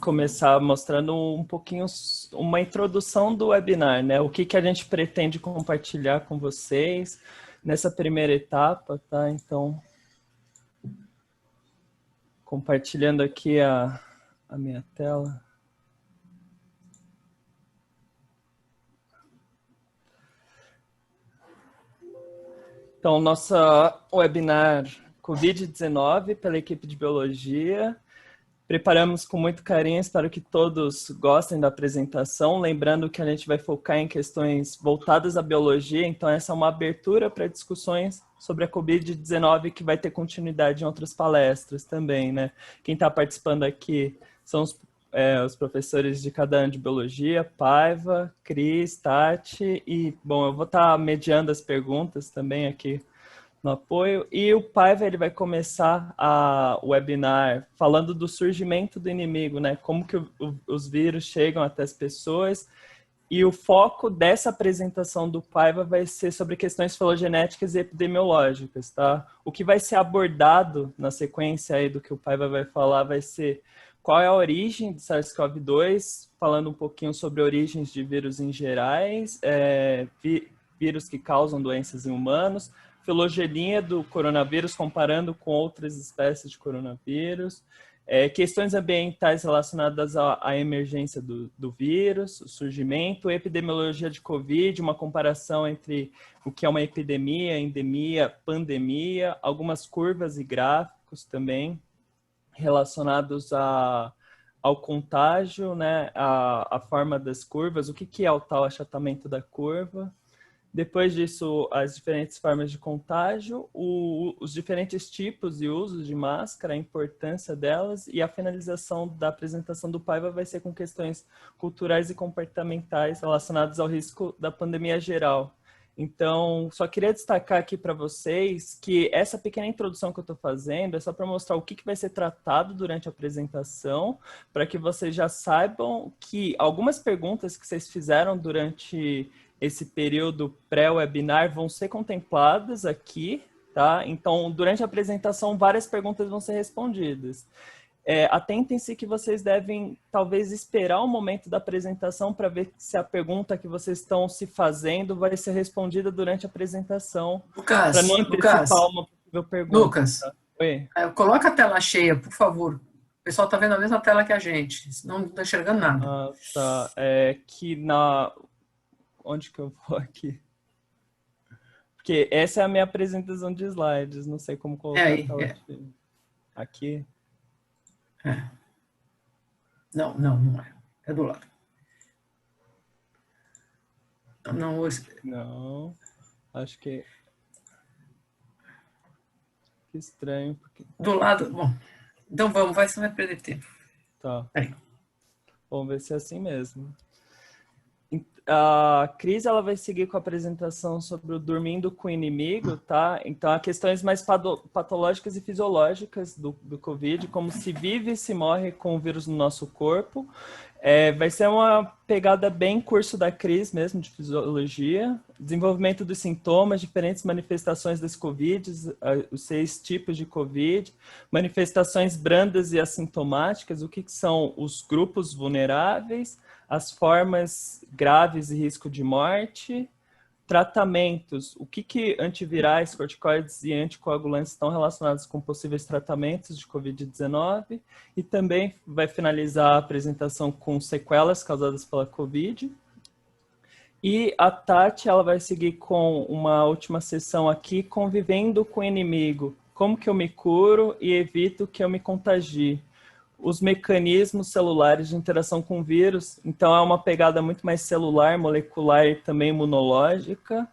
começar mostrando um pouquinho, uma introdução do webinar, né? O que que a gente pretende compartilhar com vocês nessa primeira etapa, tá? Então, compartilhando aqui a minha tela. Então, nossa webinar Covid-19 pela equipe de Biologia. Preparamos com muito carinho, espero que todos gostem da apresentação. Lembrando que a gente vai focar em questões voltadas à biologia, então essa é uma abertura para discussões sobre a Covid-19 que vai ter continuidade em outras palestras também, né? Quem está participando aqui são os professores de cada ano de biologia, Paiva, Cris, Tati, e, bom, eu vou estar mediando as perguntas também aqui no apoio. E o Paiva, ele vai começar o webinar falando do surgimento do inimigo, né? Como que os vírus chegam até as pessoas. E o foco dessa apresentação do Paiva vai ser sobre questões filogenéticas e epidemiológicas, tá? O que vai ser abordado na sequência aí do que o Paiva vai falar vai ser qual é a origem de SARS-CoV-2, falando um pouquinho sobre origens de vírus em gerais, vírus que causam doenças em humanos, filogenia do coronavírus comparando com outras espécies de coronavírus, questões ambientais relacionadas à emergência do vírus, o surgimento, epidemiologia de Covid, uma comparação entre o que é uma epidemia, endemia, pandemia, algumas curvas e gráficos também relacionados ao contágio, né, a forma das curvas, o que é o tal achatamento da curva. Depois disso, as diferentes formas de contágio, os diferentes tipos e usos de máscara, a importância delas, e a finalização da apresentação do Paiva vai ser com questões culturais e comportamentais relacionadas ao risco da pandemia geral. Então, só queria destacar aqui para vocês que essa pequena introdução que eu estou fazendo é só para mostrar o que vai ser tratado durante a apresentação, para que vocês já saibam que algumas perguntas que vocês fizeram durante esse período pré-webinar vão ser contempladas aqui, tá? Então, durante a apresentação, várias perguntas vão ser respondidas. Atentem-se que vocês devem, talvez, esperar o momento da apresentação para ver se a pergunta que vocês estão se fazendo vai ser respondida durante a apresentação, para não antecipar uma possível pergunta. Lucas, tá? Oi? Coloca a tela cheia, por favor. O pessoal está vendo a mesma tela que a gente, senão não está enxergando nada. Ah, tá. Onde que eu vou aqui? Porque essa é a minha apresentação de slides, não sei como colocar a tela cheia. Aqui? Não é. É do lado. Não, acho que... Que estranho. Porque... Do lado, bom. Então vamos, você vai perder tempo. Tá. Vamos ver se é assim mesmo. A Cris, ela vai seguir com a apresentação sobre o dormindo com o inimigo, tá? Então, há questões mais patológicas e fisiológicas do Covid, como se vive e se morre com o vírus no nosso corpo. Vai ser uma pegada bem curso da Cris mesmo, de fisiologia. Desenvolvimento dos sintomas, diferentes manifestações das Covid, os 6 tipos de Covid, manifestações brandas e assintomáticas, o que são os grupos vulneráveis, as formas graves e risco de morte, tratamentos, o que antivirais, corticoides e anticoagulantes estão relacionados com possíveis tratamentos de Covid-19, e também vai finalizar a apresentação com sequelas causadas pela Covid. E a Tati, ela vai seguir com uma última sessão aqui, convivendo com o inimigo, como que eu me curo e evito que eu me contagie. Os mecanismos celulares de interação com vírus, então é uma pegada muito mais celular, molecular e também imunológica.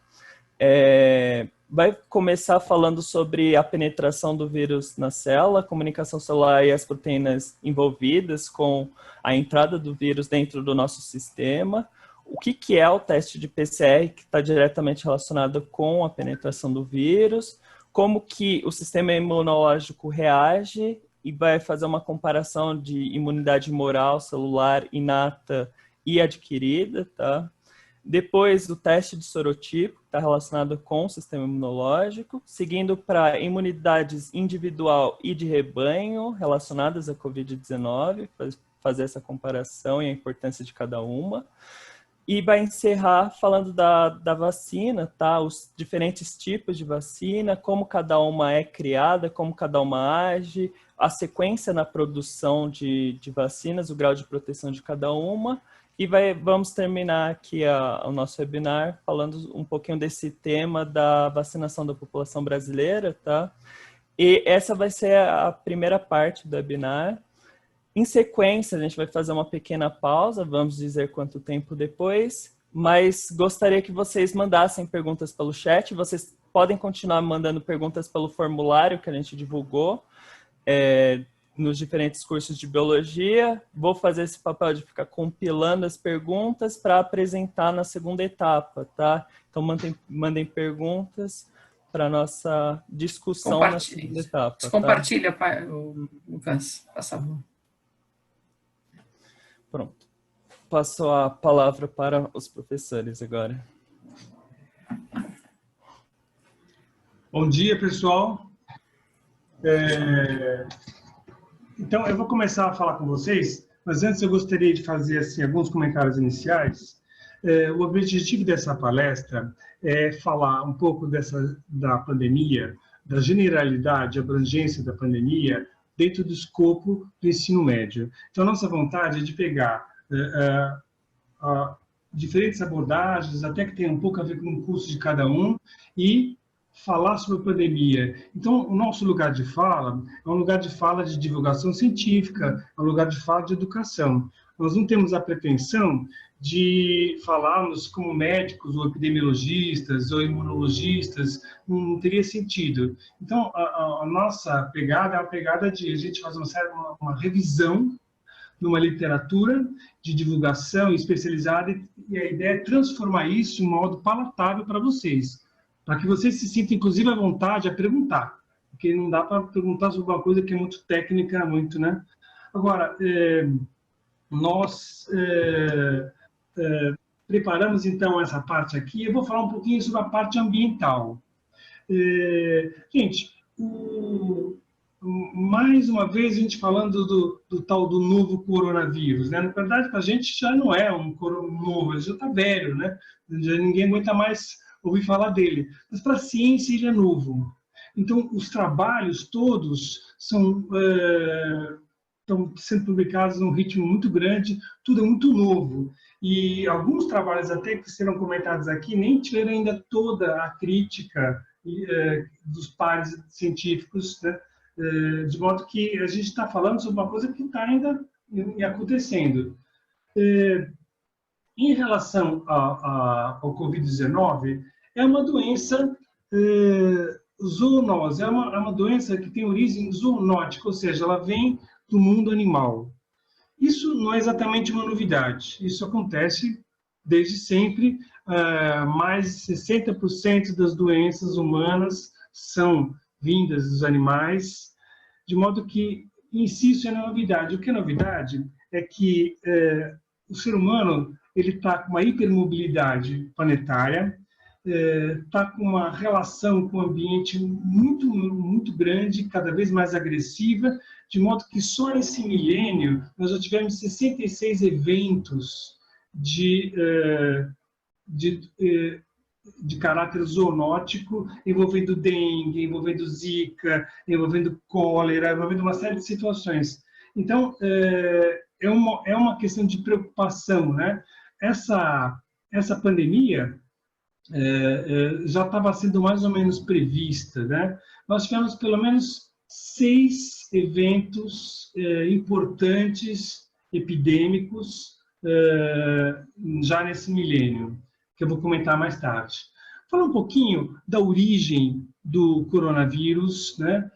Vai começar falando sobre a penetração do vírus na célula, a comunicação celular e as proteínas envolvidas com a entrada do vírus dentro do nosso sistema. O que é o teste de PCR, que está diretamente relacionado com a penetração do vírus, como que o sistema imunológico reage, e vai fazer uma comparação de imunidade humoral, celular, inata e adquirida, tá? Depois do teste de sorotipo, que está relacionado com o sistema imunológico, seguindo para imunidades individual e de rebanho relacionadas à Covid-19, fazer essa comparação e a importância de cada uma. E vai encerrar falando da vacina, tá? Os diferentes tipos de vacina, como cada uma é criada, como cada uma age, a sequência na produção de vacinas, o grau de proteção de cada uma. E vamos terminar aqui o nosso webinar falando um pouquinho desse tema da vacinação da população brasileira, tá? E essa vai ser a primeira parte do webinar. Em sequência, a gente vai fazer uma pequena pausa, vamos dizer quanto tempo depois, mas gostaria que vocês mandassem perguntas pelo chat. Vocês podem continuar mandando perguntas pelo formulário que a gente divulgou nos diferentes cursos de biologia. Vou fazer esse papel de ficar compilando as perguntas para apresentar na segunda etapa, tá? Então, mandem perguntas para a nossa discussão na segunda etapa. Tá? Compartilha, Lucas, por favor. Pronto. Passo a palavra para os professores agora. Bom dia, pessoal. Então, eu vou começar a falar com vocês, mas antes eu gostaria de fazer assim, alguns comentários iniciais. O objetivo dessa palestra é falar um pouco da pandemia, da generalidade, abrangência da pandemia, dentro do escopo do ensino médio. Então, a nossa vontade é de pegar diferentes abordagens, até que tem um pouco a ver com o curso de cada um, e falar sobre a pandemia. Então, o nosso lugar de fala é um lugar de fala de divulgação científica, é um lugar de fala de educação. Nós não temos a pretensão de falarmos como médicos ou epidemiologistas ou imunologistas, não teria sentido. Então, a nossa pegada é uma pegada de a gente fazer uma revisão de uma literatura de divulgação especializada, e a ideia é transformar isso em um modo palatável para vocês, para que vocês se sintam, inclusive, à vontade a perguntar, porque não dá para perguntar sobre uma coisa que é muito técnica, muito, né? Agora, nós preparamos, então, essa parte aqui. Eu vou falar um pouquinho sobre a parte ambiental. Gente, mais uma vez a gente falando do tal do novo coronavírus, né? Na verdade, para a gente já não é um novo, ele já está velho, né? Já ninguém aguenta mais ouvir falar dele. Mas para a ciência ele é novo. Então, os trabalhos todos estão sendo publicados num ritmo muito grande, tudo é muito novo. E alguns trabalhos até que serão comentados aqui nem tiveram ainda toda a crítica dos pares científicos, né? De modo que a gente está falando sobre uma coisa que está ainda acontecendo. Em relação ao Covid-19, é uma doença zoonose, é uma doença que tem origem zoonótica, ou seja, ela vem do mundo animal. Isso não é exatamente uma novidade, isso acontece desde sempre. Mais de 60% das doenças humanas são vindas dos animais, de modo que, em si, isso não é novidade. O que é novidade é que o ser humano ele está com uma hipermobilidade planetária, está com uma relação com o ambiente muito, muito grande, cada vez mais agressiva, de modo que só nesse milênio nós já tivemos 66 eventos de caráter zoonótico, envolvendo dengue, envolvendo zika, envolvendo cólera, envolvendo uma série de situações. Então, é uma questão de preocupação, né? Essa pandemia já estava sendo mais ou menos prevista, né? Nós tivemos pelo menos 6 eventos importantes, epidêmicos, já nesse milênio, que eu vou comentar mais tarde. Falar um pouquinho da origem do coronavírus, né,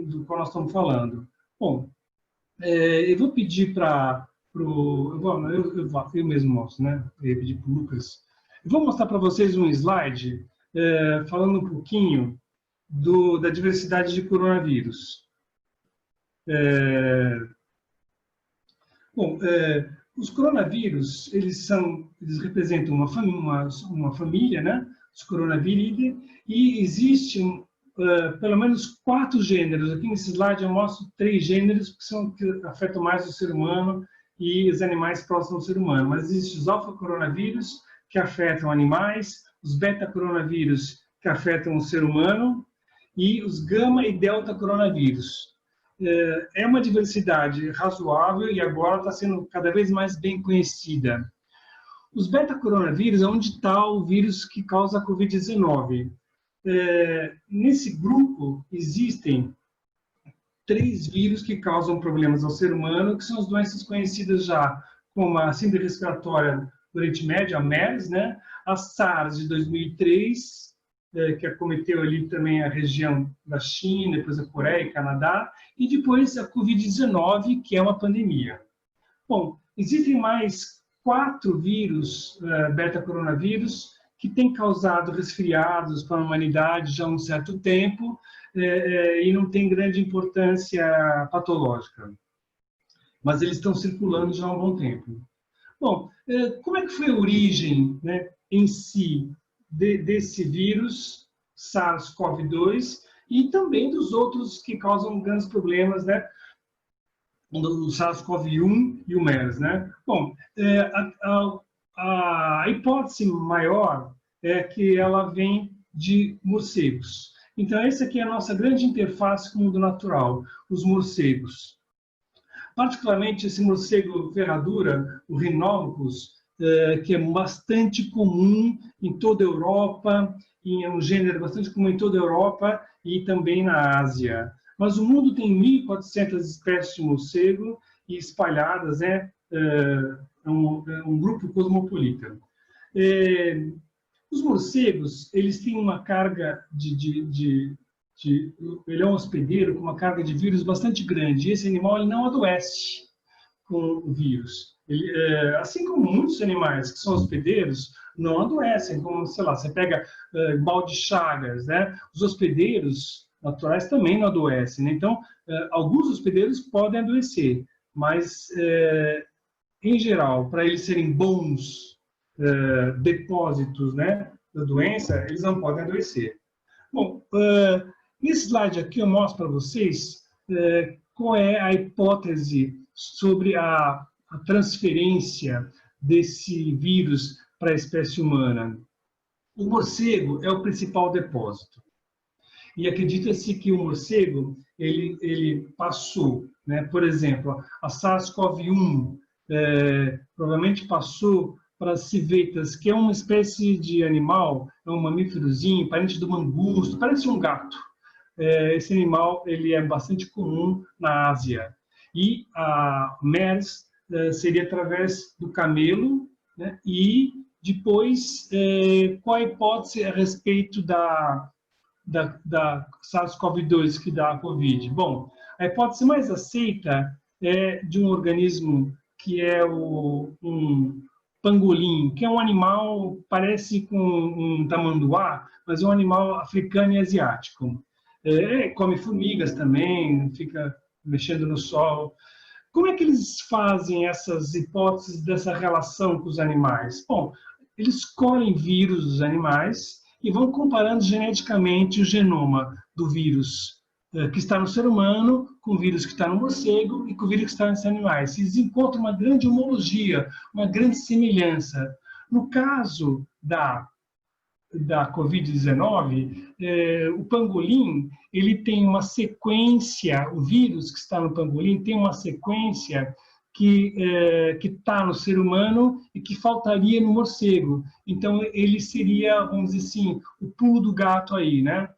do qual nós estamos falando. Bom, eu vou pedir para eu mesmo mostro, né? Eu ia pedir para o Lucas. Eu vou mostrar para vocês um slide falando um pouquinho da diversidade de coronavírus. Os coronavírus, eles representam uma família, né? Os coronavírus, e existem pelo menos 4 gêneros. Aqui nesse slide eu mostro 3 gêneros que afetam mais o ser humano e os animais próximos ao ser humano. Mas existem os alfa-coronavírus, que afetam animais, os beta-coronavírus, que afetam o ser humano, e os gama e delta coronavírus. É uma diversidade razoável e agora está sendo cada vez mais bem conhecida. Os beta-coronavírus é onde está o vírus que causa a Covid-19. Nesse grupo existem 3 vírus que causam problemas ao ser humano, que são as doenças conhecidas já como a síndrome respiratória do Oriente Médio, a MERS, né? A SARS de 2003, que acometeu ali também a região da China, depois a Coreia e Canadá, e depois a Covid-19, que é uma pandemia. Bom, existem mais 4 vírus, beta-coronavírus, que têm causado resfriados para a humanidade já há um certo tempo, e não tem grande importância patológica. Mas eles estão circulando já há um bom tempo. Bom, como é que foi a origem, né, em si desse vírus SARS-CoV-2 e também dos outros que causam grandes problemas, né? O SARS-CoV-1 e o MERS, né? Bom, a hipótese maior é que ela vem de morcegos. Então, essa aqui é a nossa grande interface com o mundo natural, os morcegos. Particularmente esse morcego ferradura, o Rhinopus, que é bastante comum em toda a Europa, e é um gênero bastante comum em toda a Europa e também na Ásia. Mas o mundo tem 1.400 espécies de morcego e espalhadas, é um grupo cosmopolita. Os morcegos, eles têm uma carga ele é um hospedeiro com uma carga de vírus bastante grande. E esse animal ele não adoece com o vírus. Assim como muitos animais que são hospedeiros não adoecem, como, sei lá, você pega balde de Chagas, né? Os hospedeiros naturais também não adoecem, né? Então, alguns hospedeiros podem adoecer, mas, em geral, para eles serem bons depósitos, né, da doença, eles não podem adoecer. Bom, nesse slide aqui eu mostro para vocês qual é a hipótese sobre a transferência desse vírus para a espécie humana. O morcego é o principal depósito. E acredita-se que o morcego ele passou, né? Por exemplo, a SARS-CoV-1 provavelmente passou para as civetas, que é uma espécie de animal, é um mamíferozinho, parente do mangusto, parece um gato. Esse animal ele é bastante comum na Ásia. E a MERS seria através do camelo, né? E depois, qual a hipótese a respeito da SARS-CoV-2 que dá a Covid? Bom, a hipótese mais aceita é de um organismo que é um pangolim, que é um animal, parece com um tamanduá, mas é um animal africano e asiático. Come formigas também, fica mexendo no solo. Como é que eles fazem essas hipóteses dessa relação com os animais? Bom, eles colhem vírus dos animais e vão comparando geneticamente o genoma do vírus que está no ser humano com o vírus que está no morcego e com o vírus que está nos animais. Eles encontram uma grande homologia, uma grande semelhança. No caso da Covid-19, o pangolim ele tem uma sequência, o vírus que está no pangolim tem uma sequência que está no ser humano e que faltaria no morcego. Então, ele seria, vamos dizer assim, o pulo do gato aí, né?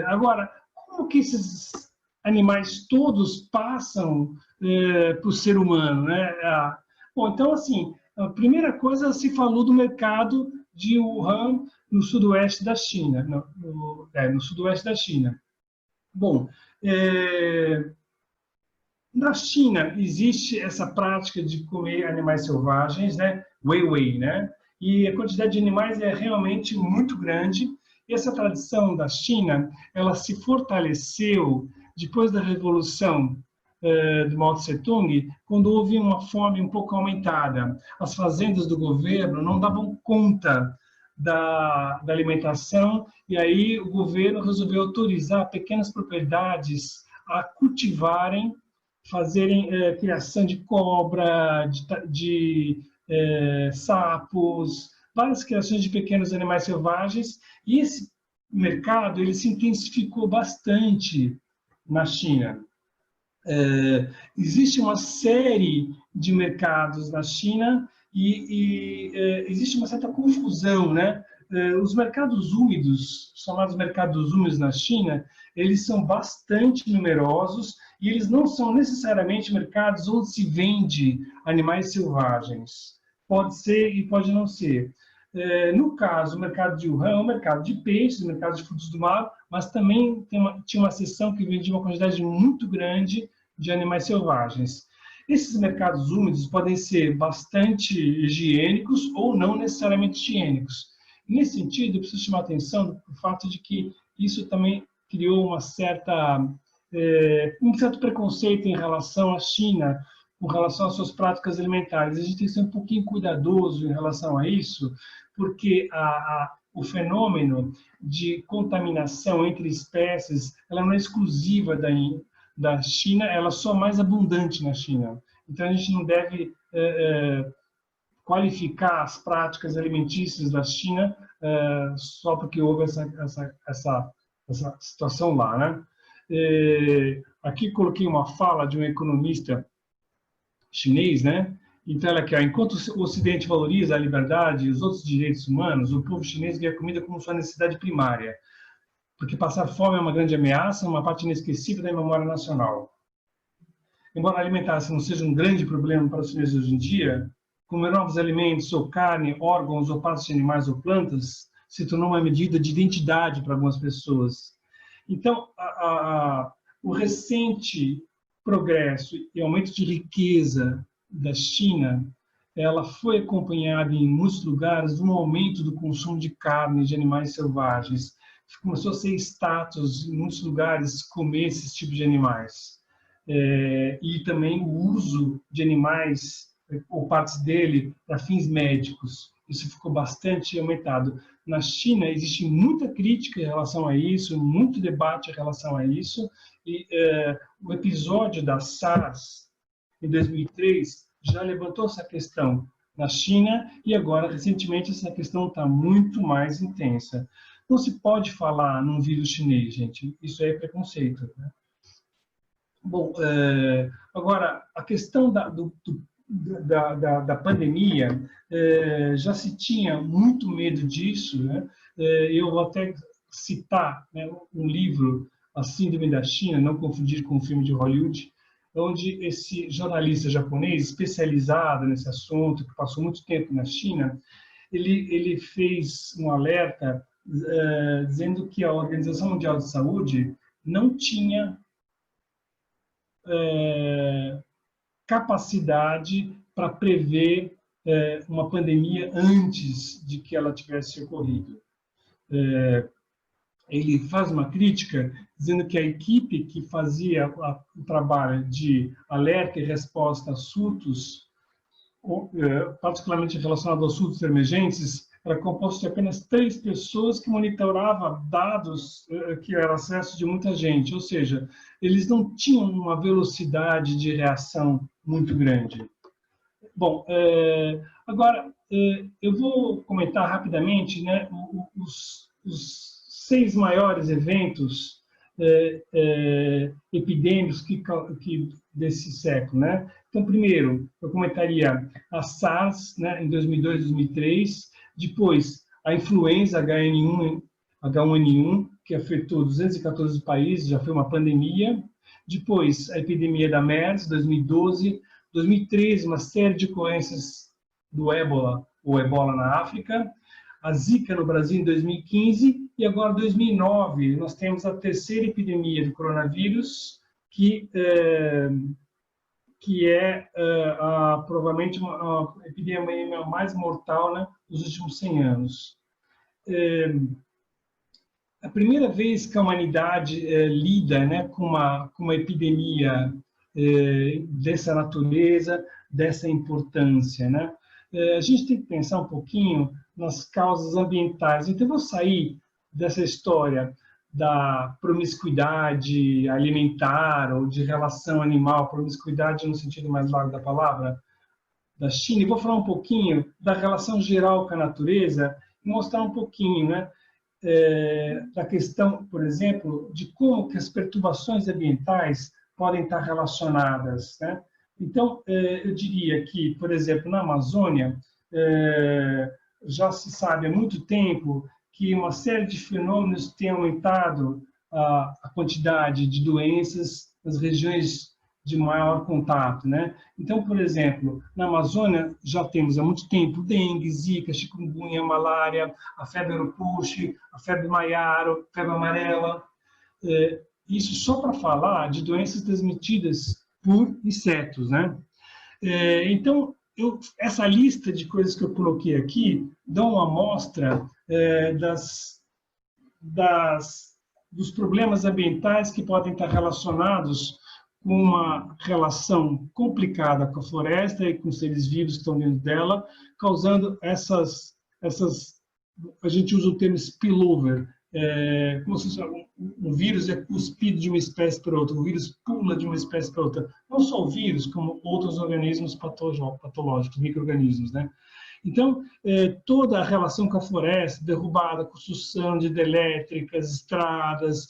Agora, como que esses animais todos passam para o ser humano, né? Bom, então, assim, a primeira coisa, se falou do mercado de Wuhan, no sudoeste da China. No sudoeste da China. Bom, na China existe essa prática de comer animais selvagens, né? Weiwei, né? E a quantidade de animais é realmente muito grande. E essa tradição da China, ela se fortaleceu depois da Revolução do Mao Tse-tung, quando houve uma fome um pouco aumentada. As fazendas do governo não davam conta da alimentação, e aí o governo resolveu autorizar pequenas propriedades a cultivarem fazerem criação de cobra, de sapos, várias criações de pequenos animais selvagens, e esse mercado ele se intensificou bastante na China. Existe uma série de mercados na China e existe uma certa confusão, né? Os mercados úmidos, chamados mercados úmidos na China, eles são bastante numerosos e eles não são necessariamente mercados onde se vende animais selvagens. Pode ser e pode não ser. No caso, o mercado de Wuhan é um mercado de peixes, mercado de frutos do mar, mas também tinha uma seção que vendia uma quantidade muito grande de animais selvagens. Esses mercados úmidos podem ser bastante higiênicos ou não necessariamente higiênicos. Nesse sentido, eu preciso chamar a atenção para o fato de que isso também criou um certo preconceito em relação à China, com relação às suas práticas alimentares. A gente tem que ser um pouquinho cuidadoso em relação a isso, porque o fenômeno de contaminação entre espécies, ela não é exclusiva da China, ela é só mais abundante na China. Então, a gente não deve qualificar as práticas alimentícias da China só porque houve essa situação lá, né? Aqui coloquei uma fala de um economista chinês, né? Então, ela quer, enquanto o Ocidente valoriza a liberdade e os outros direitos humanos, o povo chinês vê a comida como sua necessidade primária, porque passar fome é uma grande ameaça, uma parte inesquecível da memória nacional. Embora a alimentação não seja um grande problema para os chineses hoje em dia, comer novos alimentos, ou carne, órgãos ou partes de animais ou plantas, se tornou uma medida de identidade para algumas pessoas. Então, o recente progresso e aumento de riqueza da China, ela foi acompanhada em muitos lugares de um aumento do consumo de carne de animais selvagens. Começou a ser status em muitos lugares comer esses tipos de animais. E também o uso de animais ou partes dele para fins médicos. Isso ficou bastante aumentado. Na China existe muita crítica em relação a isso, muito debate em relação a isso, e o episódio da SARS, em 2003, já levantou essa questão na China, e agora, recentemente, essa questão está muito mais intensa. Não se pode falar num vírus chinês, gente, isso é preconceito, né? Bom, agora, a questão da pandemia, já se tinha muito medo disso, né? Eu vou até citar, né, um livro, A Síndrome da China, não confundir com um filme de Hollywood, onde esse jornalista japonês, especializado nesse assunto, que passou muito tempo na China, ele fez um alerta dizendo que a Organização Mundial de Saúde não tinha capacidade para prever uma pandemia antes de que ela tivesse ocorrido. Ele faz uma crítica dizendo que a equipe que fazia o trabalho de alerta e resposta a surtos, particularmente relacionado aos surtos emergentes, era composto de apenas 3 pessoas que monitoravam dados que eram acesso de muita gente, ou seja, eles não tinham uma velocidade de reação muito grande. Bom, agora eu vou comentar rapidamente, né, os 6 maiores eventos epidêmicos desse século, né? Então, primeiro, eu comentaria a SARS, né, em 2002, 2003, depois a influenza H1N1, que afetou 214 países, já foi uma pandemia, depois a epidemia da MERS, 2012, 2013, uma série de ocorrências do ébola, ou ebola na África, a Zika no Brasil em 2015, e agora, em 2009, nós temos a terceira epidemia do coronavírus, que é provavelmente a epidemia mais mortal, né, dos últimos 100 anos. A primeira vez que a humanidade lida, né, com uma epidemia dessa natureza, dessa importância, né? A gente tem que pensar um pouquinho nas causas ambientais. Então, eu vou sair dessa história da promiscuidade alimentar ou de relação animal, promiscuidade no sentido mais largo da palavra, da China, e vou falar um pouquinho da relação geral com a natureza e mostrar um pouquinho, né, da questão, por exemplo, de como que as perturbações ambientais podem estar relacionadas, né? Então, eu diria que, por exemplo, na Amazônia, já se sabe há muito tempo que uma série de fenômenos tem aumentado a quantidade de doenças nas regiões de maior contato, né? Então, por exemplo, na Amazônia já temos há muito tempo dengue, zika, chikungunya, malária, a febre aeropuche, a febre maiaro, febre amarela. Isso só para falar de doenças transmitidas por insetos, né? Então, essa lista de coisas que eu coloquei aqui dá uma amostra dos problemas ambientais que podem estar relacionados com uma relação complicada com a floresta e com os seres vivos que estão dentro dela, causando a gente usa o termo spillover, como se um vírus é cuspido de uma espécie para outra, o vírus pula de uma espécie para outra. Não só o vírus, como outros organismos patológicos, micro-organismos, né? Então, toda a relação com a floresta, derrubada, construção de hidrelétricas, estradas,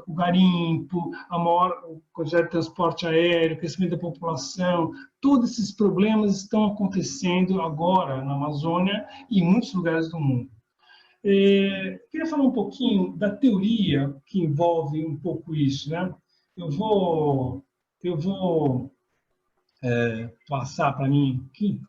o garimpo, a maior quantidade de transporte aéreo, crescimento da população, todos esses problemas estão acontecendo agora na Amazônia e em muitos lugares do mundo. Queria falar um pouquinho da teoria que envolve um pouco isso, né? Eu vou passar para mim aqui.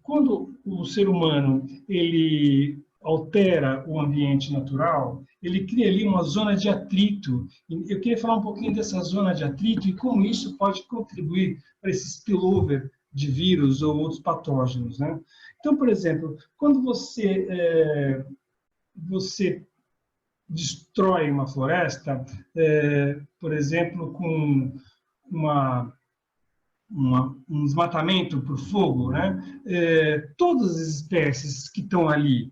Quando o ser humano ele altera o ambiente natural, ele cria ali uma zona de atrito. Eu queria falar um pouquinho dessa zona de atrito e como isso pode contribuir para esse spillover de vírus ou outros patógenos, né? Então, por exemplo, quando você destrói uma floresta, por exemplo, com um desmatamento por fogo, né? Todas as espécies que estão ali,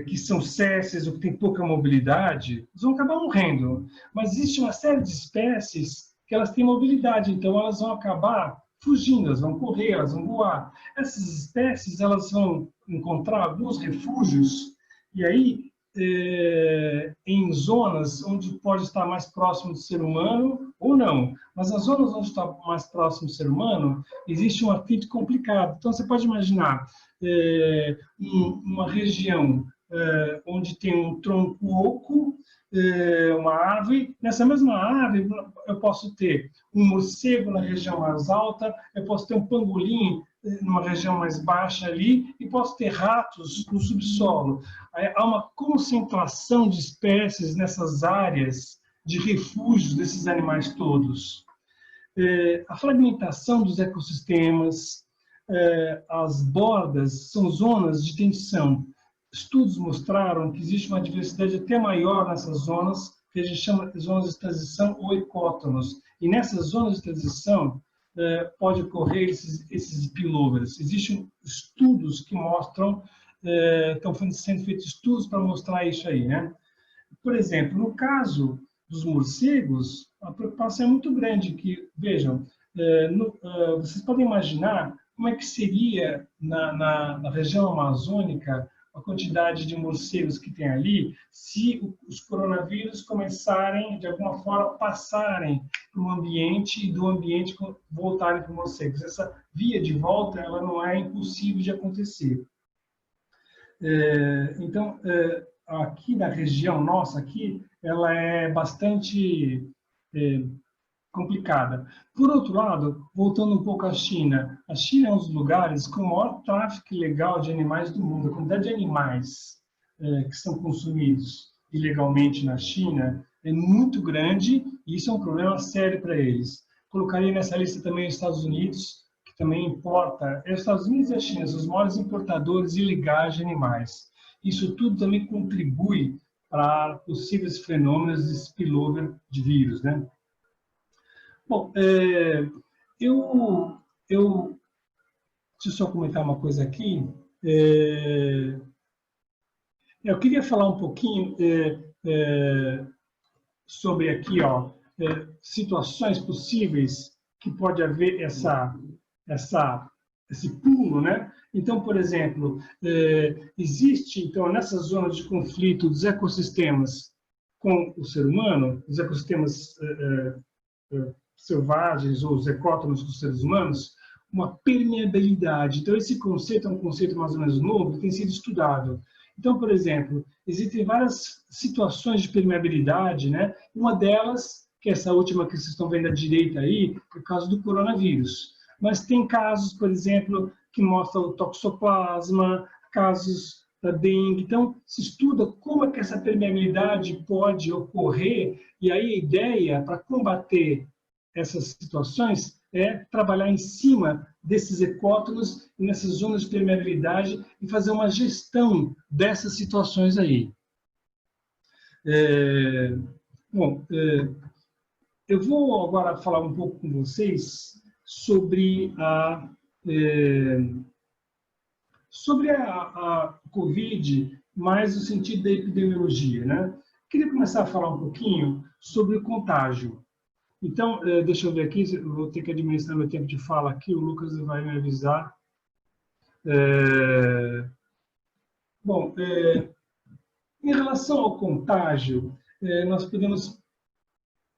que são césseis ou que têm pouca mobilidade, vão acabar morrendo. Mas existe uma série de espécies que elas têm mobilidade, então elas vão acabar fugindo, elas vão correr, elas vão voar. Essas espécies elas vão encontrar alguns refúgios, e aí em zonas onde pode estar mais próximo do ser humano ou não. Mas nas zonas onde está mais próximo do ser humano, existe um atrito complicado. Então, você pode imaginar uma região onde tem um tronco oco, uma árvore. Nessa mesma árvore, eu posso ter um morcego na região mais alta, eu posso ter um pangolim numa região mais baixa ali, e posso ter ratos no subsolo. Há uma concentração de espécies nessas áreas de refúgio desses animais todos. A fragmentação dos ecossistemas, as bordas são zonas de tensão. Estudos mostraram que existe uma diversidade até maior nessas zonas, que a gente chama de zonas de transição ou ecótonos. E nessas zonas de transição, pode ocorrer esses spillovers. Existem estudos que mostram, estão sendo feitos estudos para mostrar isso aí, né? Por exemplo, no caso dos morcegos, a preocupação é muito grande, que, vejam, vocês podem imaginar como é que seria na região amazônica a quantidade de morcegos que tem ali, se os coronavírus começarem, de alguma forma, passarem para o ambiente e do ambiente voltarem para os morcegos. Essa via de volta, ela não é impossível de acontecer. Então, aqui na região nossa, aqui, ela é bastante complicada. Por outro lado, voltando um pouco à China, a China é um dos lugares com o maior tráfico ilegal de animais do mundo. A quantidade de animais que são consumidos ilegalmente na China é muito grande e isso é um problema sério para eles. Colocaria nessa lista também os Estados Unidos, que também importa. Os Estados Unidos e a China são os maiores importadores ilegais de animais. Isso tudo também contribui para possíveis fenômenos de spillover de vírus, né? Bom, deixa eu só comentar uma coisa aqui. Eu queria falar um pouquinho sobre aqui, ó, situações possíveis que pode haver esse pulo, né? Então, por exemplo, existe, então, nessas zonas de conflito dos ecossistemas com o ser humano, os ecossistemas selvagens ou os ecótonos dos seres humanos, uma permeabilidade. Então, esse conceito é um conceito mais ou menos novo que tem sido estudado. Então, por exemplo, existem várias situações de permeabilidade, né? Uma delas, que é essa última que vocês estão vendo à direita aí, é o caso do coronavírus. Mas tem casos, por exemplo, que mostram o toxoplasma, casos da dengue. Então, se estuda como é que essa permeabilidade pode ocorrer, e aí a ideia para combater essas situações é trabalhar em cima desses ecótonos, nessas zonas de permeabilidade e fazer uma gestão dessas situações aí. Bom, eu vou agora falar um pouco com vocês sobre a Covid, mais no sentido da epidemiologia, né? Queria começar a falar um pouquinho sobre o contágio. Então, deixa eu ver aqui, eu vou ter que administrar meu tempo de fala aqui, o Lucas vai me avisar. Bom, em relação ao contágio, nós podemos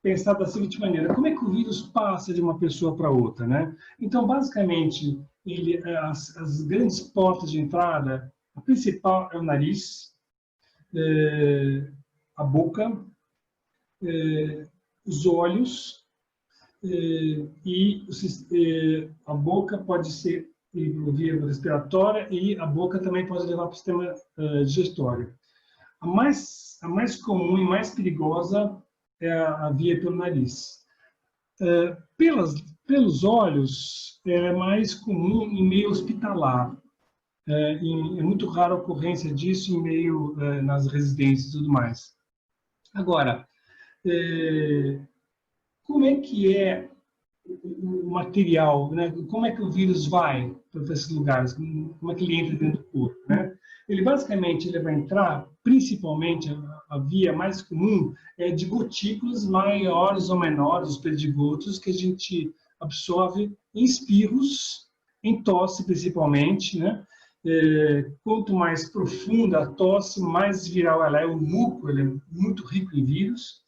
pensar da seguinte maneira: como é que o vírus passa de uma pessoa para outra, né? Então, basicamente, as grandes portas de entrada, a principal é o nariz, a boca, os olhos, e a boca pode ser via respiratória e a boca também pode levar para o sistema digestório. A mais comum e mais perigosa é a via pelo nariz. Pelos olhos, é mais comum em meio hospitalar. É muito rara a ocorrência disso em meio nas residências e tudo mais. Agora, como é que é o material, né? Como é que o vírus vai para esses lugares? Como é que ele entra dentro do corpo, né? Ele basicamente vai entrar, principalmente a via mais comum é de gotículas maiores ou menores, os perdigotos, que a gente absorve em espirros, em tosse principalmente, né? Quanto mais profunda a tosse, mais viral ela é. O muco ele é muito rico em vírus.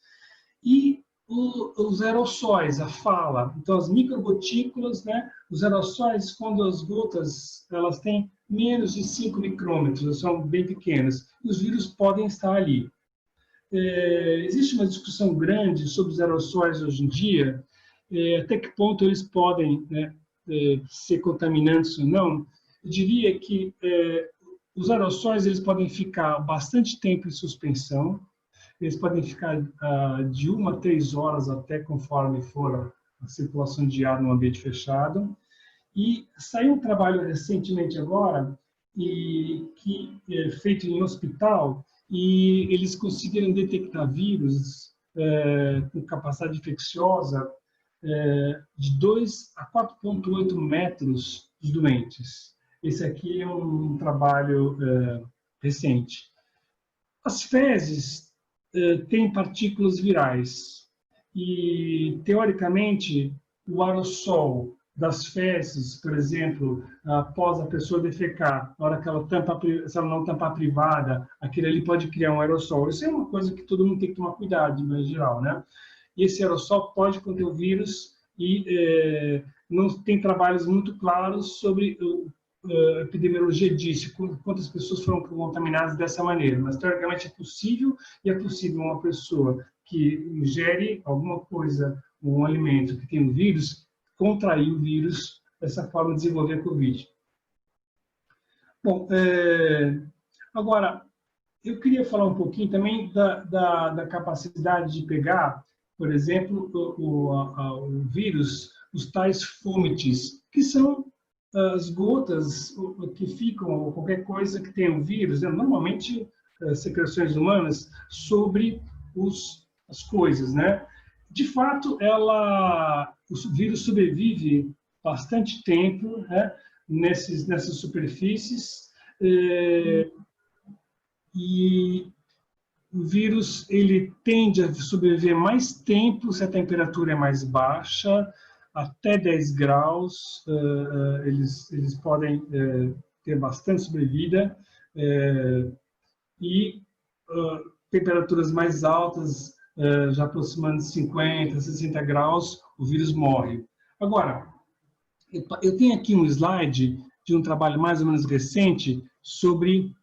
E os aerossóis, a fala, então as microgotículas, né? Os aerossóis, quando as gotas elas têm menos de 5 micrômetros, são bem pequenas, e os vírus podem estar ali. Existe uma discussão grande sobre os aerossóis hoje em dia, até que ponto eles podem, né, ser contaminantes ou não. Eu diria que os aerossóis eles podem ficar bastante tempo em suspensão. Eles podem ficar de 1 a 3 horas até conforme for a circulação de ar no ambiente fechado. E saiu um trabalho recentemente agora, que é feito em hospital, e eles conseguiram detectar vírus com capacidade infecciosa de 2 a 4,8 metros dos doentes. Esse aqui é um trabalho recente. As fezes tem partículas virais e, teoricamente, o aerossol das fezes, por exemplo, após a pessoa defecar, na hora que ela tampa, se ela não tampar a privada, aquilo ali pode criar um aerossol. Isso é uma coisa que todo mundo tem que tomar cuidado, em geral, né? E esse aerossol pode conter o vírus e não tem trabalhos muito claros sobre a epidemiologia disso, quantas pessoas foram contaminadas dessa maneira, mas teoricamente é possível, e é possível uma pessoa que ingere alguma coisa, um alimento que tem um vírus, contrair o vírus dessa forma, desenvolver a Covid. Bom, agora, eu queria falar um pouquinho também da capacidade de pegar, por exemplo, o vírus, os tais fomites, que são as gotas que ficam, ou qualquer coisa que tenha um vírus, né? Normalmente secreções humanas, sobre as coisas, né? De fato, o vírus sobrevive bastante tempo, né, nessas superfícies, e o vírus ele tende a sobreviver mais tempo se a temperatura é mais baixa, até 10 graus, eles podem ter bastante sobrevida, e temperaturas mais altas, já aproximando de 50, 60 graus, o vírus morre. Agora, eu tenho aqui um slide de um trabalho mais ou menos recente sobre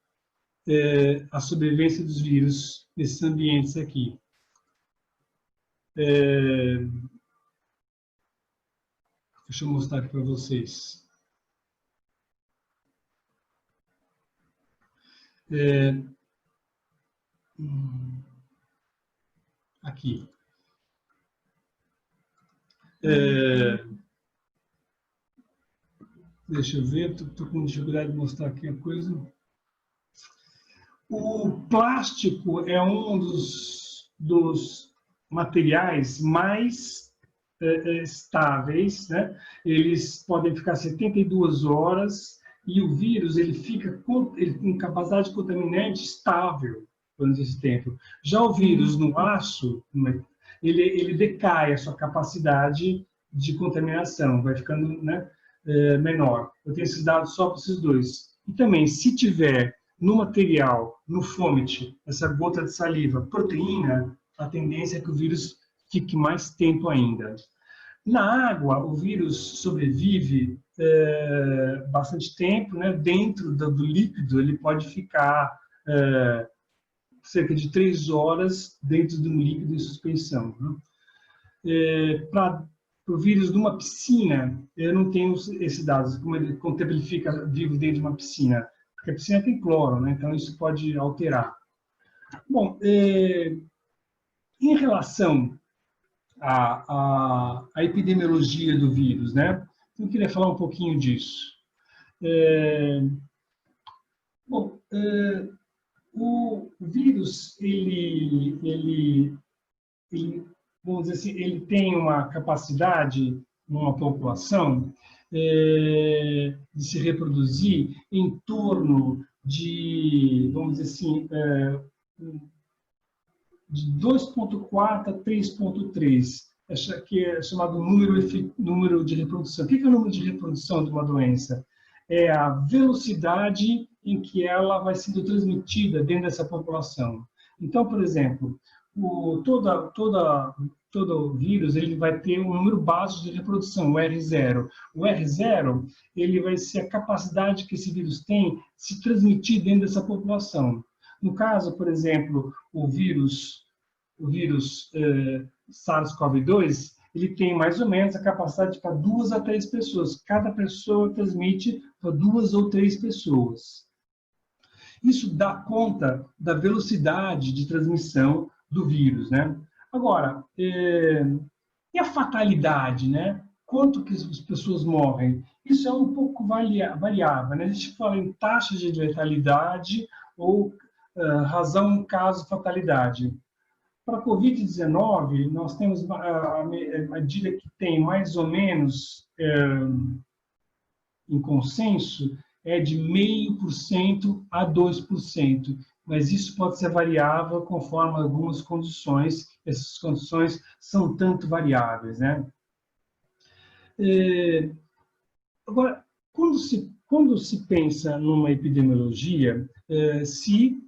a sobrevivência dos vírus nesses ambientes aqui. Deixa eu mostrar aqui para vocês. Aqui. Deixa eu ver, estou com dificuldade de mostrar aqui a coisa. O plástico é um dos materiais mais estáveis, né? Eles podem ficar 72 horas e o vírus ele tem capacidade contaminante estável durante esse tempo. Já o vírus no aço, ele decai a sua capacidade de contaminação, vai ficando, né, menor. Eu tenho esses dados só para esses dois. E também, se tiver no material, no fômite, essa gota de saliva, proteína, a tendência é que o vírus fique mais tempo ainda. Na água, o vírus sobrevive bastante tempo, né? Dentro do líquido, ele pode ficar cerca de 3 horas dentro de um líquido em suspensão. Né? Para o vírus numa piscina, eu não tenho esses dados, quanto tempo ele fica vivo dentro de uma piscina. Porque a piscina tem cloro, né? Então isso pode alterar. Bom, em relação à epidemiologia do vírus, né? Eu queria falar um pouquinho disso. Bom, o vírus, ele, vamos dizer assim, ele tem uma capacidade numa população de se reproduzir em torno de, vamos dizer assim, de 2,4 a 3,3, que é chamado número de reprodução. O que é o número de reprodução de uma doença? É a velocidade em que ela vai sendo transmitida dentro dessa população. Então, por exemplo, todo vírus ele vai ter um número básico de reprodução, o R0. O R0 ele vai ser a capacidade que esse vírus tem de se transmitir dentro dessa população. No caso, por exemplo, o vírus SARS-CoV-2, ele tem mais ou menos a capacidade para 2 a 3 pessoas. Cada pessoa transmite para 2 ou 3 pessoas. Isso dá conta da velocidade de transmissão do vírus, né? Agora, e a fatalidade, né? Quanto que as pessoas morrem? Isso é um pouco variável, né? A gente fala em taxa de letalidade ou razão, caso, fatalidade. Para a Covid-19, nós temos a medida que tem mais ou menos em consenso é de 0,5% a 2%, mas isso pode ser variável conforme algumas condições, essas condições são tanto variáveis, né? Agora, quando se pensa numa epidemiologia, se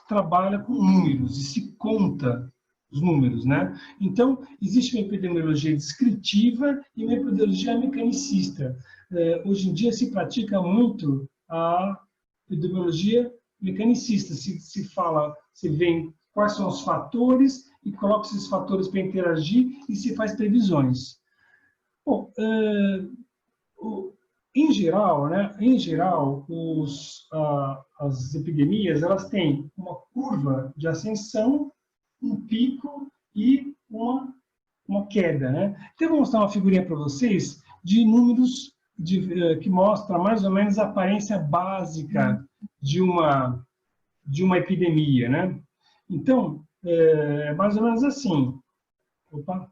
trabalha com números e se conta os números, né? Então, existe uma epidemiologia descritiva e uma epidemiologia mecanicista. Hoje em dia se pratica muito a epidemiologia mecanicista. Se vê quais são os fatores e coloca esses fatores para interagir e se faz previsões. Bom, em geral, né? As epidemias elas têm uma curva de ascensão, um pico e uma queda, né? Então, eu vou mostrar uma figurinha para vocês de números que mostra mais ou menos a aparência básica de uma epidemia, né? Então, é mais ou menos assim. Opa,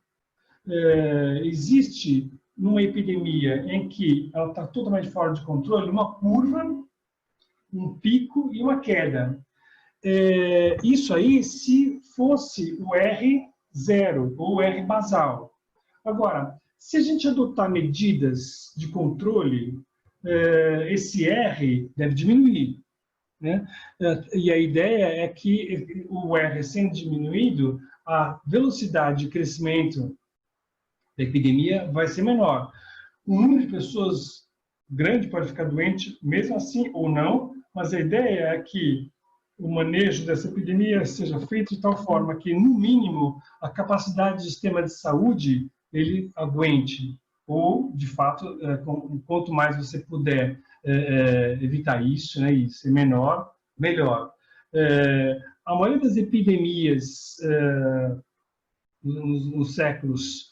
existe numa epidemia em que ela está totalmente fora de controle, uma curva, um pico e uma queda. Isso aí se fosse o R0 ou o R basal. Agora, se a gente adotar medidas de controle, esse R deve diminuir, né? E a ideia é que o R sendo diminuído, a velocidade de crescimento da epidemia vai ser menor. O número de pessoas grande pode ficar doente, mesmo assim ou não, mas a ideia é que o manejo dessa epidemia seja feito de tal forma que, no mínimo, a capacidade do sistema de saúde ele aguente. Ou, de fato, quanto mais você puder evitar isso, né, e ser menor, melhor. A maioria das epidemias nos séculos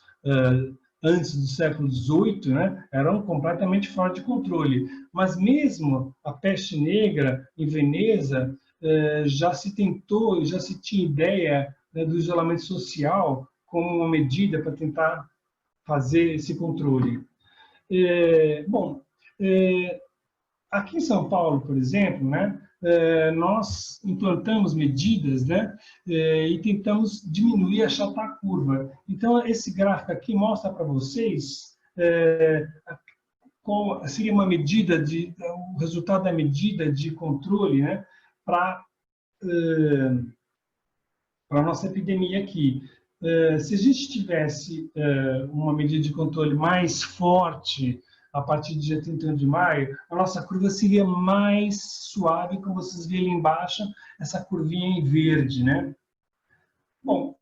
antes do século XVIII, né, eram completamente fora de controle. Mas mesmo a peste negra em Veneza já se tentou, já se tinha ideia, né, do isolamento social como uma medida para tentar fazer esse controle. Bom, aqui em São Paulo, por exemplo, né, nós implantamos medidas, né, e tentamos diminuir, achatar a curva. Então, esse gráfico aqui mostra para vocês qual seria uma medida o resultado da medida de controle, né, para a nossa epidemia aqui. Se a gente tivesse uma medida de controle mais forte a partir do dia 31 de maio, a nossa curva seria mais suave, como vocês veem ali embaixo, essa curvinha em verde, né? Bom,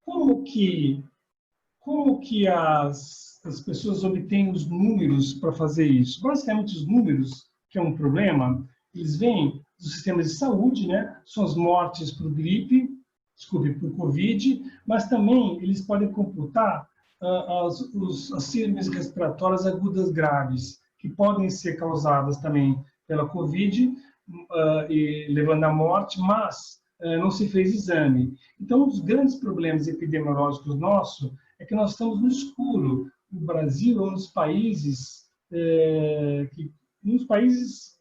como que as pessoas obtêm os números para fazer isso? Basicamente, os números, que é um problema, eles vêm dos sistemas de saúde, né? São as mortes por gripe, por Covid, mas também eles podem computar as síndromes respiratórias agudas graves, que podem ser causadas também pela Covid, e levando à morte, mas não se fez exame. Então, um dos grandes problemas epidemiológicos nossos é que nós estamos no escuro. O Brasil é um dos países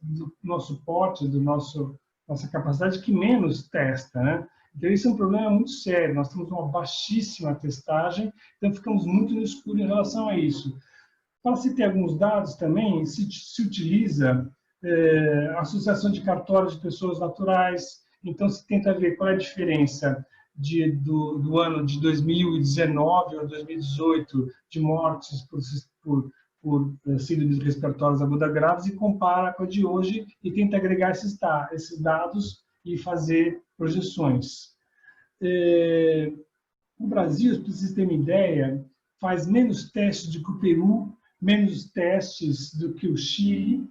do nosso porte, nossa capacidade, que menos testa, né? Então, isso é um problema muito sério. Nós temos uma baixíssima testagem, então ficamos muito no escuro em relação a isso. Para se ter alguns dados também, se utiliza a associação de cartórios de pessoas naturais. Então, se tenta ver qual é a diferença do ano de 2019 a 2018 de mortes por síndromes respiratórias agudas graves e compara com a de hoje e tenta agregar esses dados e fazer projeções. O Brasil, para vocês terem uma ideia, faz menos testes do que o Peru, menos testes do que o Chile.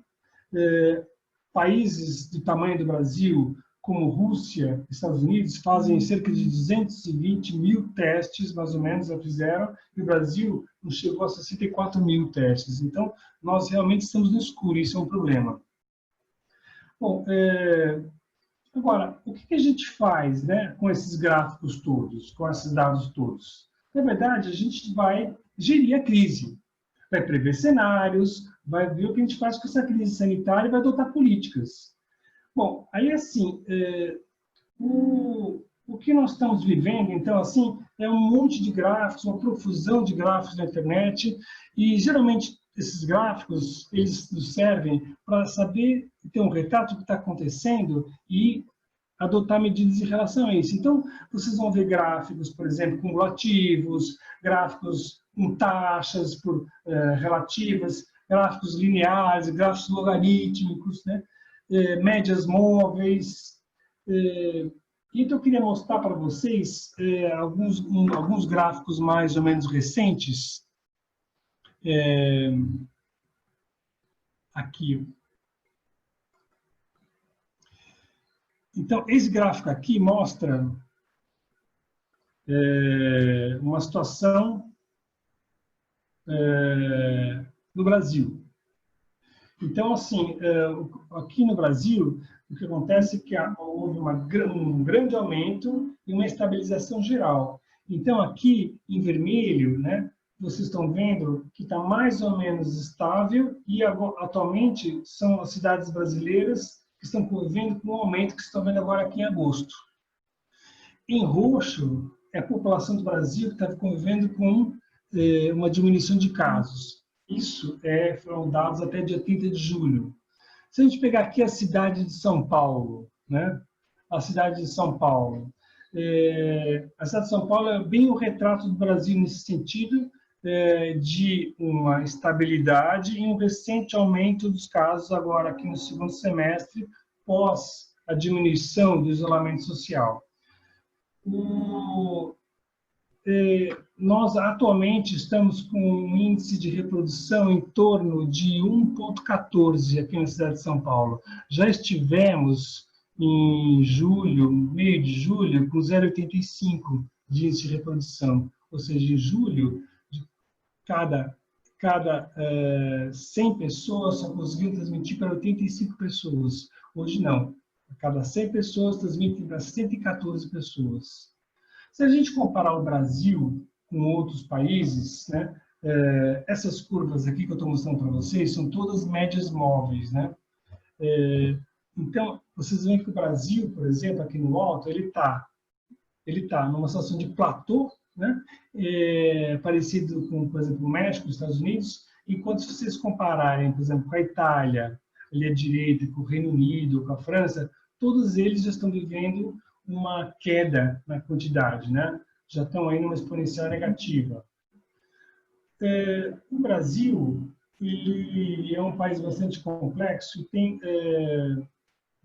Países do tamanho do Brasil, como Rússia, Estados Unidos, fazem cerca de 220 mil testes, mais ou menos, já fizeram, e o Brasil não chegou a 64 mil testes. Então, nós realmente estamos no escuro, isso é um problema. Bom, agora, o que a gente faz, né, com esses gráficos todos, com esses dados todos? Na verdade, a gente vai gerir a crise, vai prever cenários, vai ver o que a gente faz com essa crise sanitária e vai adotar políticas. Bom, aí assim, o que nós estamos vivendo, então, assim, é um monte de gráficos, uma profusão de gráficos na internet, e geralmente esses gráficos, eles nos servem para saber, ter um retrato do que está acontecendo e adotar medidas em relação a isso. Então, vocês vão ver gráficos, por exemplo, cumulativos, gráficos com taxas relativas, gráficos lineares, gráficos logarítmicos, né? Médias móveis. Então, eu queria mostrar para vocês alguns gráficos mais ou menos recentes. Aqui. Então, esse gráfico aqui mostra uma situação no Brasil. Então, assim, aqui no Brasil, o que acontece é que houve um grande aumento e uma estabilização geral. Então, aqui em vermelho, né, vocês estão vendo que está mais ou menos estável e atualmente são as cidades brasileiras que estão convivendo com o aumento que estão vendo agora aqui em agosto. Em roxo, é a população do Brasil que está convivendo com uma diminuição de casos. Isso foram dados até dia 30 de julho. Se a gente pegar aqui a cidade de São Paulo, né? A cidade de São Paulo. A cidade de São Paulo é bem o retrato do Brasil nesse sentido, de uma estabilidade e um recente aumento dos casos agora aqui no segundo semestre, pós a diminuição do isolamento social. Nós atualmente estamos com um índice de reprodução em torno de 1,14 aqui na cidade de São Paulo. Já estivemos em julho, meio de julho, com 0,85 de índice de reprodução. Ou seja, em julho, cada 100 pessoas só conseguiram transmitir para 85 pessoas. Hoje não. A cada 100 pessoas transmitem para 114 pessoas. Se a gente comparar o Brasil com outros países, né, essas curvas aqui que eu estou mostrando para vocês são todas médias móveis, né? Então, vocês veem que o Brasil, por exemplo, aqui no alto, ele tá numa situação de platô, né? Parecido com, por exemplo, o México, os Estados Unidos, enquanto se vocês compararem, por exemplo, com a Itália, ali à direita, com o Reino Unido, com a França, todos eles já estão vivendo uma queda na quantidade, né? Já estão aí numa exponencial negativa. O Brasil, ele é um país bastante complexo e tem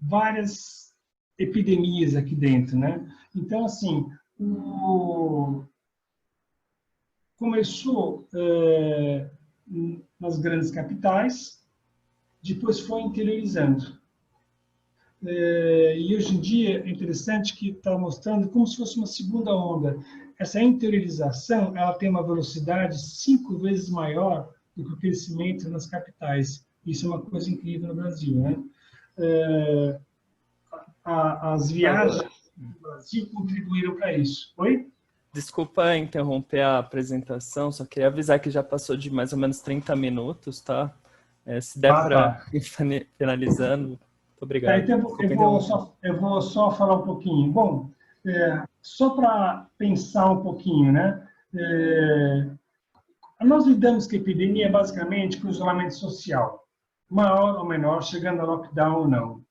várias epidemias aqui dentro, né? Então, assim, começou nas grandes capitais, depois foi interiorizando. E hoje em dia é interessante que está mostrando como se fosse uma segunda onda. Essa interiorização, ela tem uma velocidade 5 vezes maior do que o crescimento nas capitais. Isso é uma coisa incrível no Brasil, né? As viagens do Brasil contribuíram para isso. Oi? Desculpa interromper a apresentação, só queria avisar que já passou de mais ou menos 30 minutos, tá? Se der para ir finalizando, muito obrigado. Então, eu vou só falar um pouquinho. Bom, só para pensar um pouquinho, né? Nós lidamos com a epidemia basicamente com isolamento social, maior ou menor, chegando a lockdown ou não.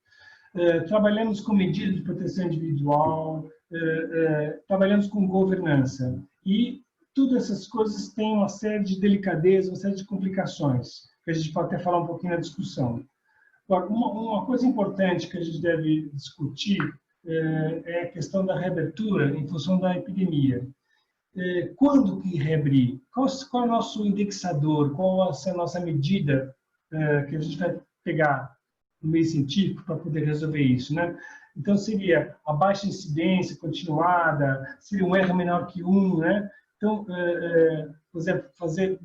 Trabalhamos com medidas de proteção individual, trabalhamos com governança. E todas essas coisas têm uma série de delicadezas, uma série de complicações, que a gente pode até falar um pouquinho na discussão. Agora, uma coisa importante que a gente deve discutir é a questão da reabertura em função da epidemia. Quando que reabrir? Qual é o nosso indexador? Qual vai ser a nossa medida que a gente vai pegar no meio científico para poder resolver isso, né? Então, seria a baixa incidência continuada, seria um R menor que 1, né? Então, por exemplo, fazer...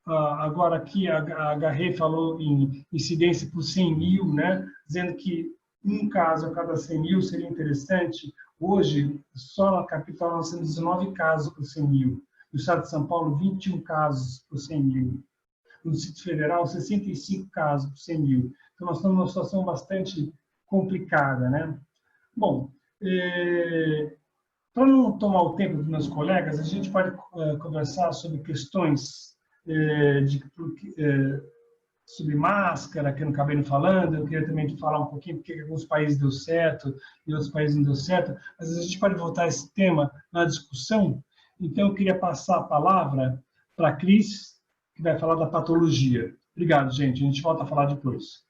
agora aqui a Garret falou em incidência por 100 mil, né? Dizendo que um caso a cada 100 mil seria interessante. Hoje, só na capital nós temos 19 casos por 100 mil. No estado de São Paulo, 21 casos por 100 mil. No Distrito Federal, 65 casos por 100 mil. Então, nós estamos numa situação bastante complicada, né? Bom, para não tomar o tempo dos meus colegas, a gente pode conversar sobre questões sobre máscara, que eu não acabei não falando. Eu queria também falar um pouquinho porque alguns países deu certo e outros países não deu certo. Mas a gente pode voltar a esse tema na discussão. Então, eu queria passar a palavra para a Cris, que vai falar da patologia. Obrigado, gente. A gente volta a falar depois.